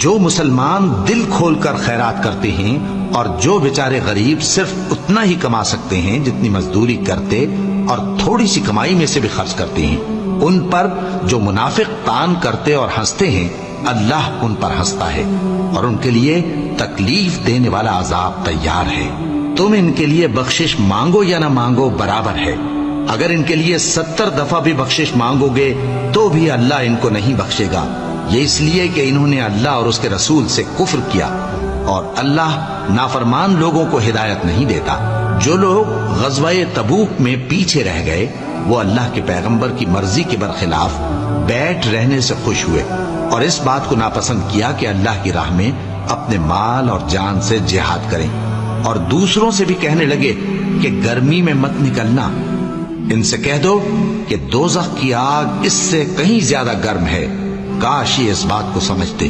جو مسلمان دل کھول کر خیرات کرتے ہیں اور جو بیچارے غریب صرف اتنا ہی کما سکتے ہیں جتنی مزدوری کرتے اور تھوڑی سی کمائی میں سے بھی خرچ کرتے ہیں، ان پر جو منافق تان کرتے اور ہنستے ہیں، اللہ ان پر ہنستا ہے اور ان کے لیے تکلیف دینے والا عذاب تیار ہے۔ تم ان کے لیے بخشش مانگو یا نہ مانگو برابر ہے، اگر ان کے لیے 70 دفعہ بھی بخشش مانگو گے تو بھی اللہ ان کو نہیں بخشے گا، یہ اس لیے کہ انہوں نے اللہ اور اس کے رسول سے کفر کیا، اور اللہ نافرمان لوگوں کو ہدایت نہیں دیتا۔ جو لوگ غزوہ تبوک میں پیچھے رہ گئے وہ اللہ کے پیغمبر کی مرضی کے برخلاف بیٹھ رہنے سے خوش ہوئے اور اس بات کو ناپسند کیا کہ اللہ کی راہ میں اپنے مال اور جان سے جہاد کریں، اور دوسروں سے بھی کہنے لگے کہ گرمی میں مت نکلنا، ان سے کہہ دو کہ دوزخ کی آگ اس سے کہیں زیادہ گرم ہے، کاش یہ اس بات کو سمجھتے۔